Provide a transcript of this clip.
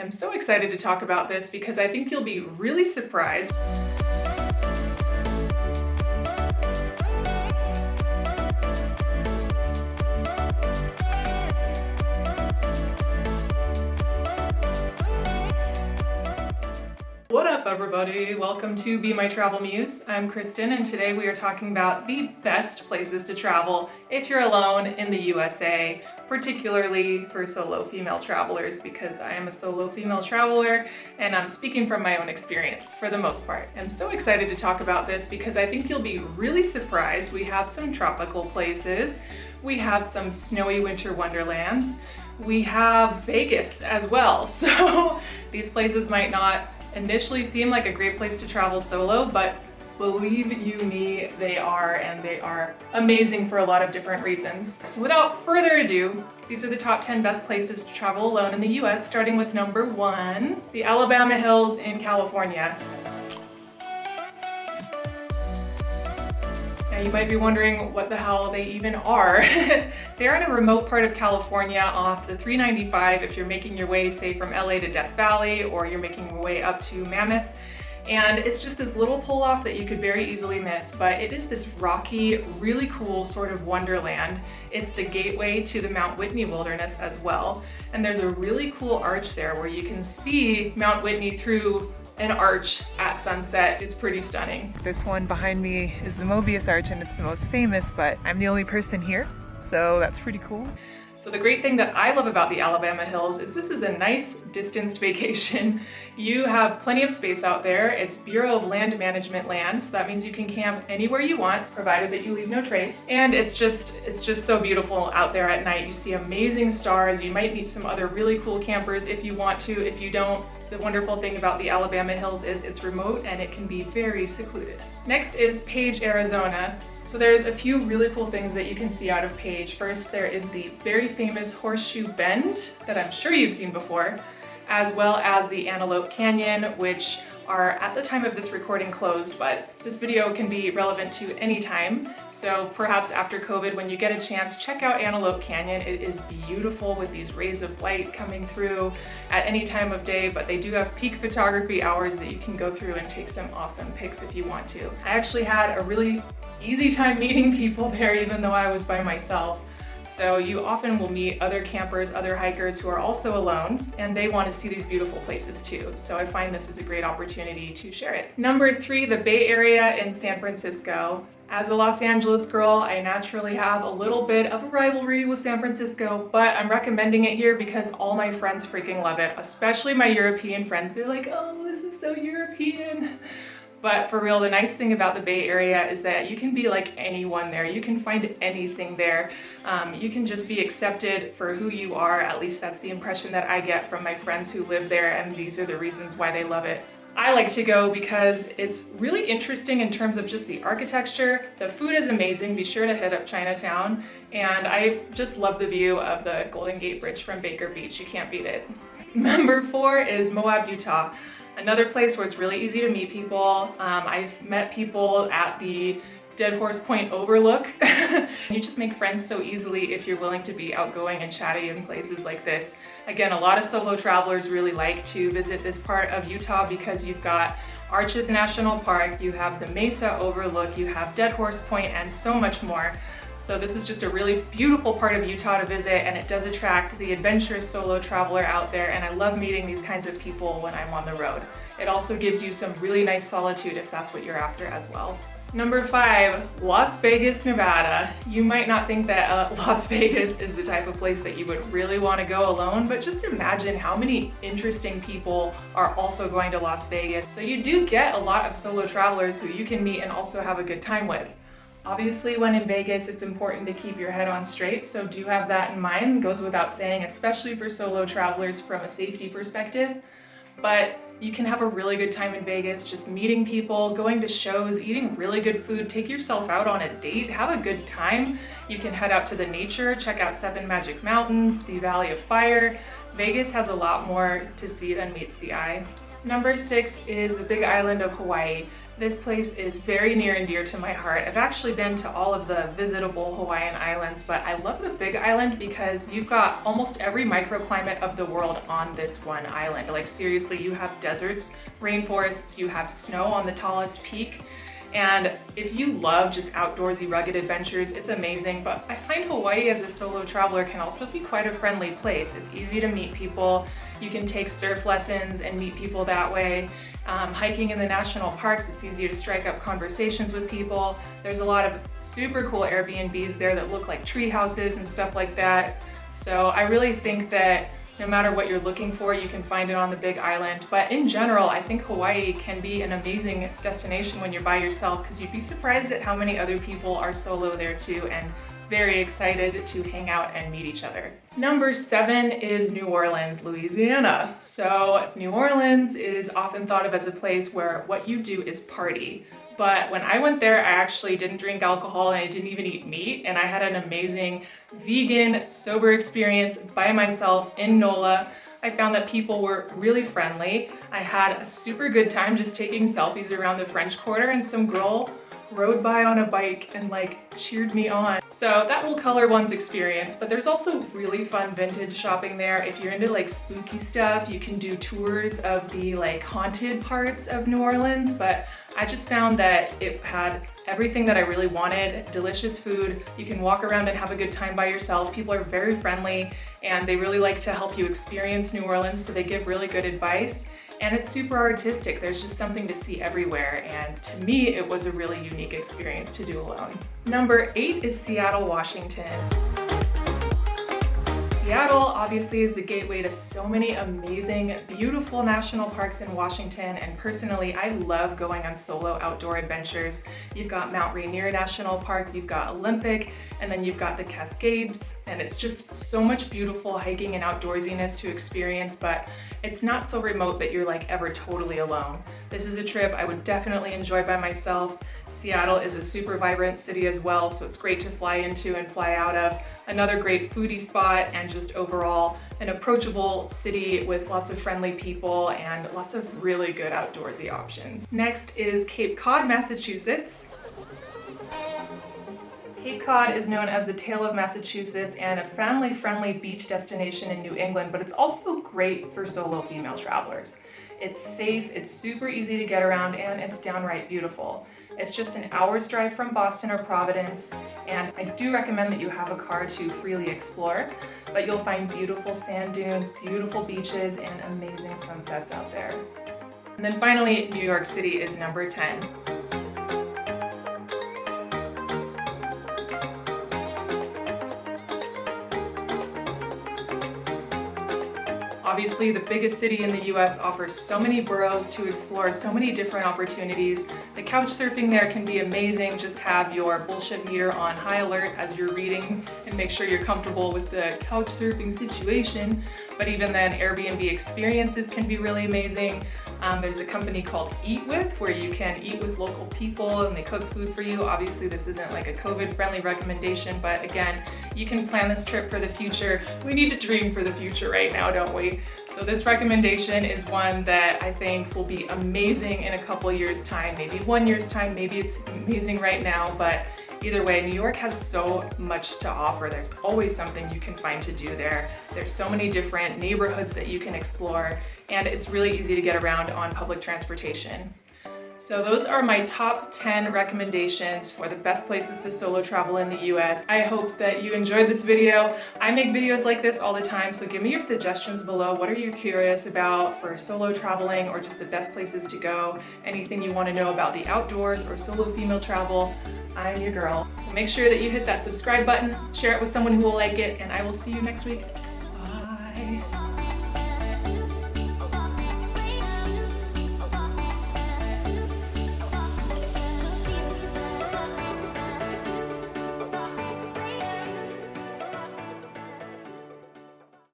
am so excited to talk about this because I think you'll be really surprised. What up, everybody? Welcome to Be My Travel Muse. I'm Kristen, and today we are talking about the best places to travel if you're alone in the USA, particularly for solo female travelers, because I am a solo female traveler and I'm speaking from my own experience for the most part. I'm so excited to talk about this because I think you'll be really surprised. We have some tropical places, we have some snowy winter wonderlands, we have Vegas as well. So these places might not initially seem like a great place to travel solo, but believe you me, they are, and they are amazing for a lot of different reasons. So without further ado, these are the top 10 best places to travel alone in the US, starting with number 1, the Alabama Hills in California. Now you might be wondering what the hell they even are. They're in a remote part of California off the 395 if you're making your way, say, from LA to Death Valley, or you're making your way up to Mammoth. And it's just this little pull-off that you could very easily miss, but it is this rocky, really cool sort of wonderland. It's the gateway to the Mount Whitney Wilderness as well. And there's a really cool arch there where you can see Mount Whitney through an arch at sunset. It's pretty stunning. This one behind me is the Mobius Arch, and it's the most famous, but I'm the only person here, so that's pretty cool. So the great thing that I love about the Alabama Hills is this is a nice distanced vacation. You have plenty of space out there. It's Bureau of Land Management land, so that means you can camp anywhere you want, provided that you leave no trace. And it's just so beautiful out there at night. You see amazing stars. You might meet some other really cool campers if you want to. If you don't, the wonderful thing about the Alabama Hills is it's remote and it can be very secluded. Next is Page, Arizona. So there's a few really cool things that you can see out of Page. First, there is the very famous Horseshoe Bend that I'm sure you've seen before, as well as the Antelope Canyon, which are at the time of this recording closed, but this video can be relevant to any time. So perhaps after COVID, when you get a chance, check out Antelope Canyon. It is beautiful with these rays of light coming through at any time of day, but they do have peak photography hours that you can go through and take some awesome pics if you want to. I actually had a really easy time meeting people there, even though I was by myself. So you often will meet other campers, other hikers who are also alone, and they want to see these beautiful places too. So I find this is a great opportunity to share it. Number 3, the Bay Area in San Francisco. As a Los Angeles girl, I naturally have a little bit of a rivalry with San Francisco, but I'm recommending it here because all my friends freaking love it, especially my European friends. They're like, oh, this is so European. But for real, the nice thing about the Bay Area is that you can be like anyone there. You can find anything there. You can just be accepted for who you are. At least that's the impression that I get from my friends who live there, and these are the reasons why they love it. I like to go because it's really interesting in terms of just the architecture. The food is amazing. Be sure to hit up Chinatown. And I just love the view of the Golden Gate Bridge from Baker Beach. You can't beat it. Number 4 is Moab, Utah. Another place where it's really easy to meet people. I've met people at the Dead Horse Point Overlook. You just make friends so easily if you're willing to be outgoing and chatty in places like this. Again, a lot of solo travelers really like to visit this part of Utah because you've got Arches National Park, you have the Mesa Overlook, you have Dead Horse Point, and so much more. So this is just a really beautiful part of Utah to visit, and it does attract the adventurous solo traveler out there, and I love meeting these kinds of people when I'm on the road. It also gives you some really nice solitude if that's what you're after as well. Number 5, Las Vegas, Nevada. You might not think that Las Vegas is the type of place that you would really want to go alone, but just imagine how many interesting people are also going to Las Vegas. So you do get a lot of solo travelers who you can meet and also have a good time with. Obviously, when in Vegas, it's important to keep your head on straight, so do have that in mind. It goes without saying, especially for solo travelers from a safety perspective. But you can have a really good time in Vegas, just meeting people, going to shows, eating really good food, take yourself out on a date, have a good time. You can head out to the nature, check out 7 Magic Mountains, the Valley of Fire. Vegas has a lot more to see than meets the eye. Number 6 is the Big Island of Hawaii. This place is very near and dear to my heart. I've actually been to all of the visitable Hawaiian islands, but I love the Big Island because you've got almost every microclimate of the world on this one island. Like seriously, you have deserts, rainforests, you have snow on the tallest peak. And if you love just outdoorsy, rugged adventures, it's amazing. But I find Hawaii as a solo traveler can also be quite a friendly place. It's easy to meet people. You can take surf lessons and meet people that way. Hiking in the national parks, it's easy to strike up conversations with people. There's a lot of super cool Airbnbs there that look like tree houses and stuff like that. So I really think that no matter what you're looking for, you can find it on the Big Island. But in general, I think Hawaii can be an amazing destination when you're by yourself, because you'd be surprised at how many other people are solo there too and very excited to hang out and meet each other. Number 7 is New Orleans, Louisiana. So New Orleans is often thought of as a place where what you do is party. But when I went there, I actually didn't drink alcohol and I didn't even eat meat. And I had an amazing vegan, sober experience by myself in NOLA. I found that people were really friendly. I had a super good time just taking selfies around the French Quarter, and some girl rode by on a bike and like cheered me on. So that will color one's experience, but there's also really fun vintage shopping there. If you're into like spooky stuff, you can do tours of the like haunted parts of New Orleans, but I just found that it had everything that I really wanted. Delicious food. You can walk around and have a good time by yourself. People are very friendly and they really like to help you experience New Orleans, so they give really good advice. And it's super artistic. There's just something to see everywhere. And to me, it was a really unique experience to do alone. Number 8 is Seattle, Washington. Seattle obviously is the gateway to so many amazing, beautiful national parks in Washington, and personally, I love going on solo outdoor adventures. You've got Mount Rainier National Park, you've got Olympic, and then you've got the Cascades, and it's just so much beautiful hiking and outdoorsiness to experience, but it's not so remote that you're like ever totally alone. This is a trip I would definitely enjoy by myself. Seattle is a super vibrant city as well, so it's great to fly into and fly out of. Another great foodie spot, and just overall an approachable city with lots of friendly people and lots of really good outdoorsy options. Next is Cape Cod, Massachusetts. Cape Cod is known as the Tail of Massachusetts and a family-friendly beach destination in New England, but it's also great for solo female travelers. It's safe, it's super easy to get around, and it's downright beautiful. It's just an hour's drive from Boston or Providence, and I do recommend that you have a car to freely explore, but you'll find beautiful sand dunes, beautiful beaches, and amazing sunsets out there. And then finally, New York City is number 10. Obviously, the biggest city in the US offers so many boroughs to explore, so many different opportunities. The couch surfing there can be amazing. Just have your bullshit meter on high alert as you're reading and make sure you're comfortable with the couch surfing situation. But even then, Airbnb experiences can be really amazing. There's a company called Eat With, where you can eat with local people and they cook food for you. Obviously, this isn't like a COVID-friendly recommendation, but again, you can plan this trip for the future. We need to dream for the future right now, don't we? So this recommendation is one that I think will be amazing in a couple years' time, maybe 1 year's time, maybe it's amazing right now, but either way, New York has so much to offer. There's always something you can find to do there. There's so many different neighborhoods that you can explore, and it's really easy to get around on public transportation. So those are my top 10 recommendations for the best places to solo travel in the US. I hope that you enjoyed this video. I make videos like this all the time, so give me your suggestions below. What are you curious about for solo traveling, or just the best places to go? Anything you want to know about the outdoors or solo female travel? I'm your girl. So make sure that you hit that subscribe button, share it with someone who will like it, and I will see you next week. Bye.